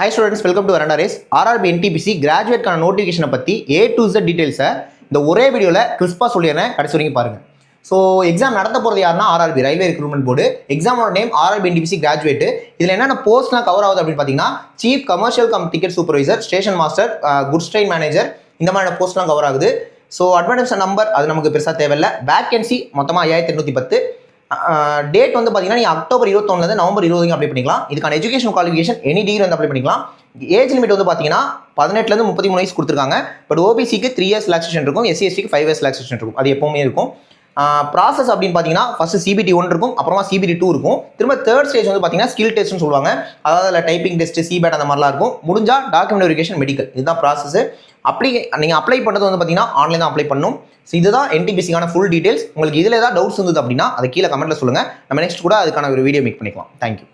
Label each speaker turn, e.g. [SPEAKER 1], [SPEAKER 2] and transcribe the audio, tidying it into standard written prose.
[SPEAKER 1] Hi students, welcome to Varanda Race. RRB NTPC graduate கான நோட்டிஃபிகேஷனை பற்றி A to Z டீட்டெயில்ஸை இந்த ஒரே வீடியோவில் கிறிஸ்பாக சொல்லிடுறேன். கடைசி வரைக்கும் பாருங்கள். ஸோ எக்ஸாம் நடத்த போகிறது யாருன்னா RRB ரயில்வே ரெக்ரூட்மெண்ட் போர்டு. எக்ஸாமோட நேம் RRB NTPC கிராஜுவேட். இதில் என்னென்ன போஸ்ட்லாம் கவர் ஆகுது அப்படின்னு பார்த்தீங்கன்னா chief commercial ticket supervisor, station master, goods train manager, இந்த மாதிரியான போஸ்ட்லாம் கவர் ஆகுது. ஸோ அட்வான்ஸ் நம்பர் அது நமக்கு பெருசாக தேவையில்லை. வேக்கன்சி மொத்தமாக 5810. டேட் வந்து பார்த்தீங்கன்னா நீங்கள் அக்டோபர் 21 நவம்பர் 20 அப்ளை பண்ணிக்கலாம். இதுக்கான எஜுகேஷன் குவாலிஃபிகேஷன் எனி டிகிரி வந்து அப்ளை பண்ணிக்கலாம். ஏஜ் லிமிட் வந்து பார்த்தீங்கன்னா 18 33 வயசு கொடுத்துருக்காங்க. பட் ஓபிசிக்கு 3 years ரிலாக்ஸேஷன் இருக்கும், SC/STக்கு 5 years ரிலாக்ஸேஷன் இருக்கும். அது எப்பவுமே இருக்கும். ப்ராசஸ் அப்படின்னு பார்த்தீங்கன்னா ஃபர்ஸ்ட் CBT 1 இருக்கும், அப்புறமா CBT 2 இருக்கும். திரும்ப தேர்ட் ஸ்டேஜ் வந்து பார்த்தீங்கன்னா ஸ்கில் டெஸ்ட்னு சொல்லுவாங்க. அதாவது அதில் டைப்பிங் டெஸ்ட், CBAT அந்த மாதிரிலாம் இருக்கும். முடிஞ்சால் டாக்குமெண்ட் வெரிஃபிகேஷன், மெடிக்கல், இதுதான் ப்ராசஸ். நீங்கள் அப்ளை பண்ணுறது வந்து பார்த்தீங்கன்னா ஆன்லைன் தான் அப்ளை பண்ணணும். ஸோ இதுதான் NTPCக்கான ஃபுல் டீட்டெயில்ஸ். உங்களுக்கு இதில் ஏதாவது டவுட்ஸ் இருந்தது அப்படின்னா அதை கீழே கமெண்ட்டில் சொல்லுங்கள். நம்ம நெக்ஸ்ட் கூட அதுக்கான ஒரு வீடியோ மேக் பண்ணிக்கலாம். தேங்க்யூ.